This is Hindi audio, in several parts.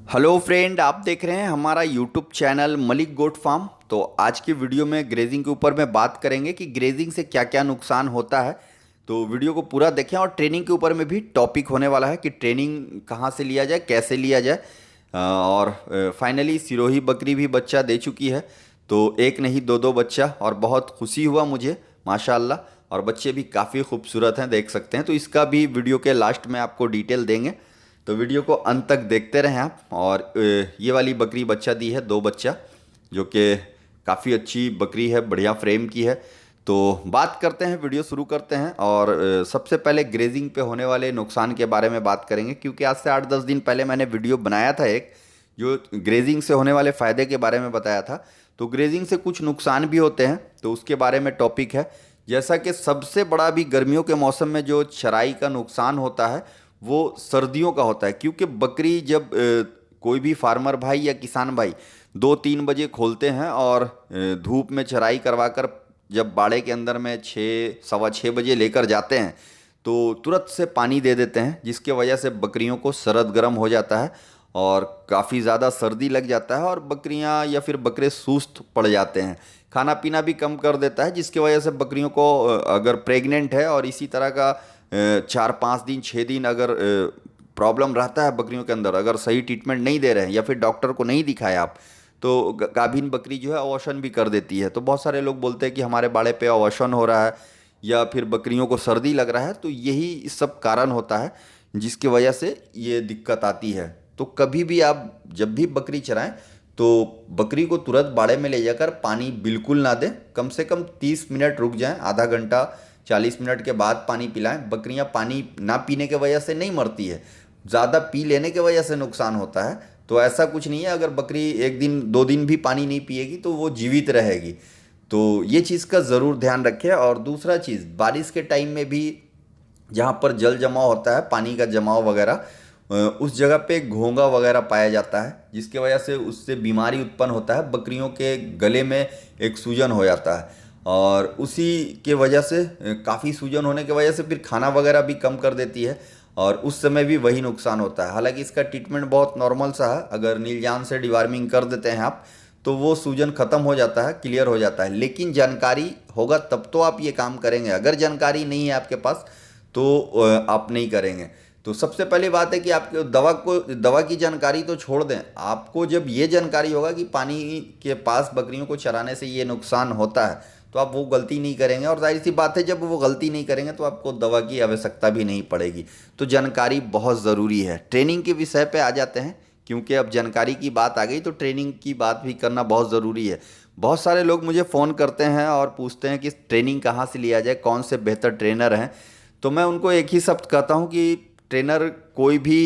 हेलो फ्रेंड, आप देख रहे हैं हमारा YouTube channel Malik goat farm. तो आज की वीडियो में ग्रेजिंग के ऊपर में बात करेंगे कि ग्रेजिंग से क्या क्या नुकसान होता है। तो वीडियो को पूरा देखें और ट्रेनिंग के ऊपर में भी टॉपिक होने वाला है कि ट्रेनिंग कहाँ से लिया जाए, कैसे लिया जाए। और फाइनली सिरोही बकरी भी बच्चा दे चुकी है। तो एक नहीं दो दो बच्चा, और बहुत खुशी हुआ मुझे माशाल्लाह। और बच्चे भी काफ़ी खूबसूरत हैं, देख सकते हैं। तो इसका भी वीडियो के लास्ट में आपको डिटेल देंगे, तो वीडियो को अंत तक देखते रहें आप। और ये वाली बकरी बच्चा दी है, दो बच्चा, जो कि काफ़ी अच्छी बकरी है, बढ़िया फ्रेम की है। तो बात करते हैं, वीडियो शुरू करते हैं। और सबसे पहले ग्रेजिंग पे होने वाले नुकसान के बारे में बात करेंगे, क्योंकि आज से 8-10 दिन पहले मैंने वीडियो बनाया था एक, जो ग्रेजिंग से होने वाले फ़ायदे के बारे में बताया था। तो ग्रेजिंग से कुछ नुकसान भी होते हैं, तो उसके बारे में टॉपिक है। जैसा कि सबसे बड़ा भी गर्मियों के मौसम में जो चराई का नुकसान होता है वो सर्दियों का होता है, क्योंकि बकरी जब कोई भी फार्मर भाई या किसान भाई 2-3 बजे खोलते हैं और धूप में चराई करवा कर जब बाड़े के अंदर में 6-6:15 बजे लेकर जाते हैं, तो तुरंत से पानी दे देते हैं, जिसके वजह से बकरियों को सरद गर्म हो जाता है और काफ़ी ज़्यादा सर्दी लग जाता है, और बकरियां या फिर बकरे सुस्त पड़ जाते हैं। खाना पीना भी कम कर देता है, जिसकी वजह से बकरियों को अगर प्रेग्नेंट है और इसी तरह का 4-5 दिन 6 दिन अगर प्रॉब्लम रहता है बकरियों के अंदर, अगर सही ट्रीटमेंट नहीं दे रहे हैं या फिर डॉक्टर को नहीं दिखाया आप, तो गाभिन बकरी जो है अवॉशन भी कर देती है। तो बहुत सारे लोग बोलते हैं कि हमारे बाड़े पे अवॉशन हो रहा है या फिर बकरियों को सर्दी लग रहा है, तो यही सब कारण होता है जिसकी वजह से ये दिक्कत आती है। तो कभी भी आप जब भी बकरी चराएं तो बकरी को तुरंत बाड़े में ले जाकर पानी बिल्कुल ना दें, कम से कम 30 मिनट रुक जाएं, आधा घंटा 40 मिनट के बाद पानी पिलाएं। बकरियां पानी ना पीने के वजह से नहीं मरती है, ज़्यादा पी लेने की वजह से नुकसान होता है। तो ऐसा कुछ नहीं है, अगर बकरी 1 दिन 2 दिन भी पानी नहीं पिएगी तो वो जीवित रहेगी। तो ये चीज़ का ज़रूर ध्यान रखें। और दूसरा चीज़, बारिश के टाइम में भी जहाँ पर जल जमाव होता है, पानी का जमाव वगैरह, उस जगह पे घोंघा वगैरह पाया जाता है, जिसके वजह से उससे बीमारी उत्पन्न होता है। बकरियों के गले में एक सूजन हो जाता है, और उसी के वजह से काफ़ी सूजन होने की वजह से फिर खाना वगैरह भी कम कर देती है, और उस समय भी वही नुकसान होता है। हालांकि इसका ट्रीटमेंट बहुत नॉर्मल सा है, अगर नीलजान से डिवार्मिंग कर देते हैं आप तो वो सूजन ख़त्म हो जाता है, क्लियर हो जाता है। लेकिन जानकारी होगा तब तो आप ये काम करेंगे, अगर जानकारी नहीं है आपके पास तो आप नहीं करेंगे। तो सबसे पहली बात है कि आप दवा की जानकारी तो छोड़ दें, आपको जब ये जानकारी होगा कि पानी के पास बकरियों को चराने से ये नुकसान होता है, तो आप वो गलती नहीं करेंगे। और जाहिर सी बात है, जब वो गलती नहीं करेंगे तो आपको दवा की आवश्यकता भी नहीं पड़ेगी। तो जानकारी बहुत ज़रूरी है। ट्रेनिंग के विषय पे आ जाते हैं, क्योंकि अब जानकारी की बात आ गई तो ट्रेनिंग की बात भी करना बहुत ज़रूरी है। बहुत सारे लोग मुझे फ़ोन करते हैं और पूछते हैं कि ट्रेनिंग कहाँ से लिया जाए, कौन से बेहतर ट्रेनर हैं। तो मैं उनको एक ही शब्द कहता हूँ कि ट्रेनर कोई भी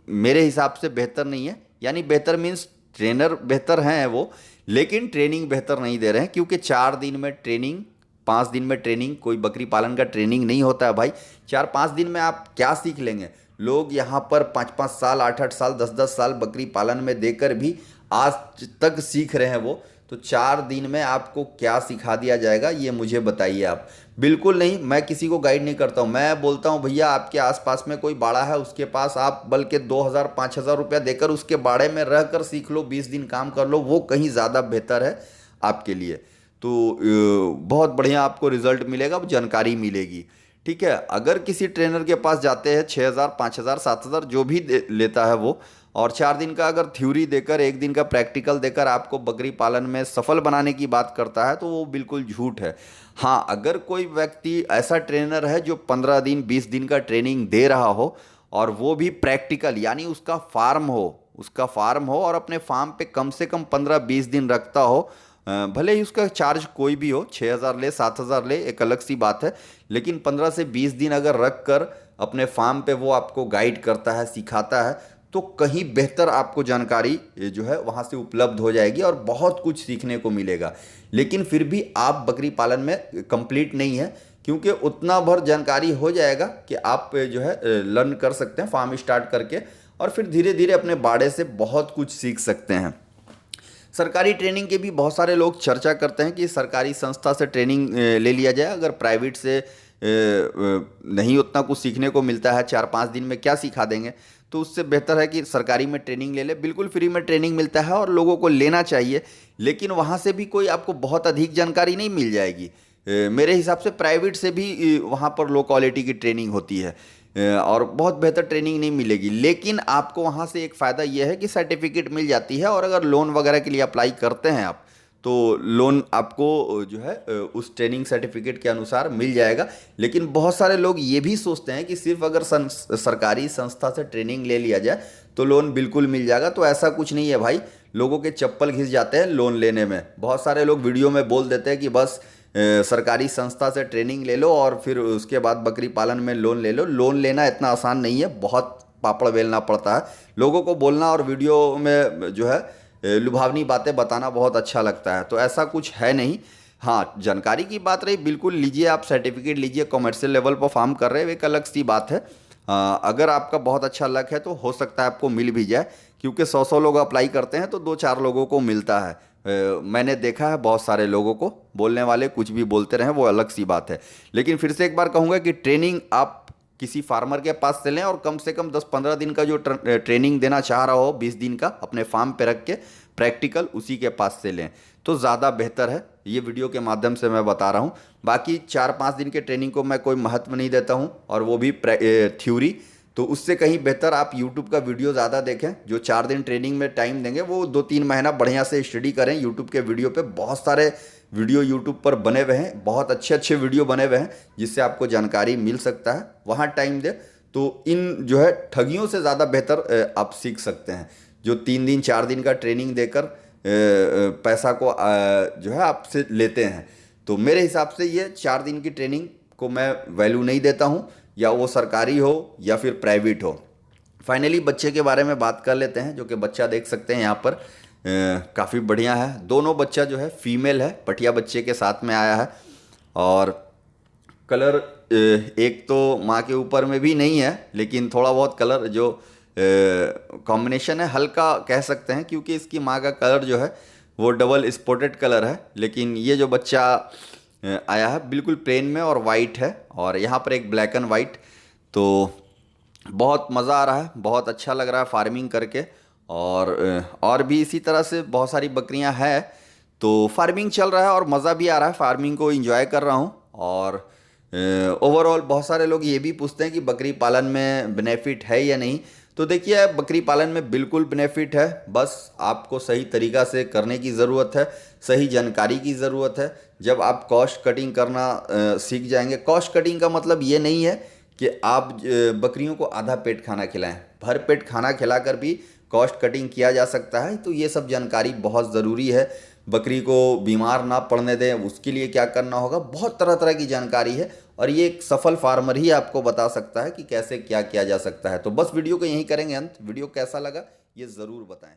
मेरे हिसाब से बेहतर नहीं है। यानी बेहतर मीन्स ट्रेनर बेहतर हैं वो, लेकिन ट्रेनिंग बेहतर नहीं दे रहे हैं। क्योंकि 4 दिन में ट्रेनिंग, 5 दिन में ट्रेनिंग, कोई बकरी पालन का ट्रेनिंग नहीं होता है भाई। 4-5 दिन में आप क्या सीख लेंगे? लोग यहाँ पर 5-5 साल, 8-8 साल, 10-10 साल बकरी पालन में देकर भी आज तक सीख रहे हैं वो। तो 4 दिन में आपको क्या सिखा दिया जाएगा, ये मुझे बताइए आप। बिल्कुल नहीं, मैं किसी को गाइड नहीं करता हूँ। मैं बोलता हूँ भैया, आपके आसपास में कोई बाड़ा है, उसके पास आप बल्कि 2,000-5,000 रुपया देकर उसके बाड़े में रहकर सीख लो, 20 दिन काम कर लो, वो कहीं ज़्यादा बेहतर है आपके लिए। तो बहुत बढ़िया आपको रिजल्ट मिलेगा, जानकारी मिलेगी। ठीक है, अगर किसी ट्रेनर के पास जाते हैं 6,000, 5,000, 7,000 जो भी लेता है वो, और 4 दिन का अगर थ्योरी देकर 1 दिन का प्रैक्टिकल देकर आपको बकरी पालन में सफल बनाने की बात करता है, तो वो बिल्कुल झूठ है। हाँ, अगर कोई व्यक्ति ऐसा ट्रेनर है जो 15 दिन 20 दिन का ट्रेनिंग दे रहा हो, और वो भी प्रैक्टिकल, यानी उसका फार्म हो और अपने फार्म पे कम से कम 15-20 दिन रखता हो, भले ही उसका चार्ज कोई भी हो, 6,000 ले, 7,000 ले, एक अलग सी बात है। लेकिन 15 से 20 दिन अगर रख कर अपने फार्म पे वो आपको गाइड करता है, सिखाता है, तो कहीं बेहतर आपको जानकारी जो है वहाँ से उपलब्ध हो जाएगी और बहुत कुछ सीखने को मिलेगा। लेकिन फिर भी आप बकरी पालन में कंप्लीट नहीं है, क्योंकि उतना भर जानकारी हो जाएगा कि आप जो है लर्न कर सकते हैं फार्म स्टार्ट करके, और फिर धीरे धीरे अपने बाड़े से बहुत कुछ सीख सकते हैं। सरकारी ट्रेनिंग के भी बहुत सारे लोग चर्चा करते हैं कि सरकारी संस्था से ट्रेनिंग ले लिया जाए। अगर प्राइवेट से नहीं उतना कुछ सीखने को मिलता है, 4-5 दिन में क्या सिखा देंगे, तो उससे बेहतर है कि सरकारी में ट्रेनिंग ले ले। बिल्कुल फ्री में ट्रेनिंग मिलता है और लोगों को लेना चाहिए, लेकिन वहाँ से भी कोई आपको बहुत अधिक जानकारी नहीं मिल जाएगी। मेरे हिसाब से प्राइवेट से भी वहाँ पर लो क्वालिटी की ट्रेनिंग होती है और बहुत बेहतर ट्रेनिंग नहीं मिलेगी। लेकिन आपको वहाँ से एक फ़ायदा यह है कि सर्टिफिकेट मिल जाती है, और अगर लोन वगैरह के लिए अप्लाई करते हैं आप, तो लोन आपको जो है उस ट्रेनिंग सर्टिफिकेट के अनुसार मिल जाएगा। लेकिन बहुत सारे लोग ये भी सोचते हैं कि सिर्फ अगर सरकारी संस्था से ट्रेनिंग ले लिया जाए तो लोन बिल्कुल मिल जाएगा। तो ऐसा कुछ नहीं है भाई, लोगों के चप्पल घिस जाते हैं लोन लेने में। बहुत सारे लोग वीडियो में बोल देते हैं कि बस सरकारी संस्था से ट्रेनिंग ले लो और फिर उसके बाद बकरी पालन में लोन ले लो। लोन लेना इतना आसान नहीं है, बहुत पापड़ बेलना पड़ता है। लोगों को बोलना और वीडियो में जो है लुभावनी बातें बताना बहुत अच्छा लगता है, तो ऐसा कुछ है नहीं। हाँ, जानकारी की बात रही, बिल्कुल लीजिए, आप सर्टिफिकेट लीजिए। कॉमर्शियल लेवल पर फार्म कर रहे हैं, एक अलग सी बात है। अगर आपका बहुत अच्छा लक है तो हो सकता है आपको मिल भी जाए, क्योंकि 100 लोग अप्लाई करते हैं तो 2-4 लोगों को मिलता है। मैंने देखा है बहुत सारे लोगों को। बोलने वाले कुछ भी बोलते रहें, वो अलग सी बात है। लेकिन फिर से एक बार कहूँगा कि ट्रेनिंग आप किसी फार्मर के पास से लें, और कम से कम 10-15 दिन का जो ट्रेनिंग देना चाह रहा हो, 20 दिन का अपने फार्म पे रख के प्रैक्टिकल, उसी के पास से लें तो ज़्यादा बेहतर है। ये वीडियो के माध्यम से मैं बता रहा हूँ। बाकी 4-5 दिन के ट्रेनिंग को मैं कोई महत्व नहीं देता हूँ, और वो भी थ्योरी। तो उससे कहीं बेहतर आप यूट्यूब का वीडियो ज़्यादा देखें। जो 4 दिन ट्रेनिंग में टाइम देंगे, वो 2-3 महीना बढ़िया से स्टडी करें। यूट्यूब के वीडियो पे बहुत सारे वीडियो यूट्यूब पर बने हुए हैं, बहुत अच्छे अच्छे वीडियो बने हुए हैं, जिससे आपको जानकारी मिल सकता है। वहाँ टाइम दे तो इन जो है ठगियों से ज़्यादा बेहतर आप सीख सकते हैं, जो 3 दिन 4 दिन का ट्रेनिंग देकर पैसा को जो है आपसे लेते हैं। तो मेरे हिसाब से ये 4 दिन की ट्रेनिंग को मैं वैल्यू नहीं देता हूँ, या वो सरकारी हो या फिर प्राइवेट हो। फाइनली बच्चे के बारे में बात कर लेते हैं। जो कि बच्चा देख सकते हैं यहाँ पर काफ़ी बढ़िया है। दोनों बच्चा जो है फीमेल है, पटिया बच्चे के साथ में आया है। और कलर एक तो माँ के ऊपर में भी नहीं है, लेकिन थोड़ा बहुत कलर जो कॉम्बिनेशन है हल्का कह सकते हैं, क्योंकि इसकी माँ का कलर जो है वो डबल स्पॉटेड कलर है। लेकिन ये जो बच्चा आया है बिल्कुल प्लेन में और वाइट है, और यहाँ पर एक ब्लैक एंड वाइट। तो बहुत मज़ा आ रहा है, बहुत अच्छा लग रहा है फार्मिंग करके। और भी इसी तरह से बहुत सारी बकरियां हैं, तो फार्मिंग चल रहा है और मज़ा भी आ रहा है। फार्मिंग को एंजॉय कर रहा हूँ। और ओवरऑल बहुत सारे लोग ये भी पूछते हैं कि बकरी पालन में बेनिफिट है या नहीं। तो देखिए, बकरी पालन में बिल्कुल बेनिफिट है, बस आपको सही तरीक़ा से करने की ज़रूरत है, सही जानकारी की ज़रूरत है। जब आप कॉस्ट कटिंग करना सीख जाएंगे, कॉस्ट कटिंग का मतलब ये नहीं है कि आप बकरियों को आधा पेट खाना खिलाएं, भर पेट खाना खिलाकर भी कॉस्ट कटिंग किया जा सकता है। तो ये सब जानकारी बहुत ज़रूरी है। बकरी को बीमार ना पड़ने दें, उसके लिए क्या करना होगा, बहुत तरह तरह की जानकारी है, और ये एक सफल फार्मर ही आपको बता सकता है कि कैसे क्या किया जा सकता है। तो बस वीडियो को यहीं करेंगे अंत। वीडियो कैसा लगा ये ज़रूर बताएं।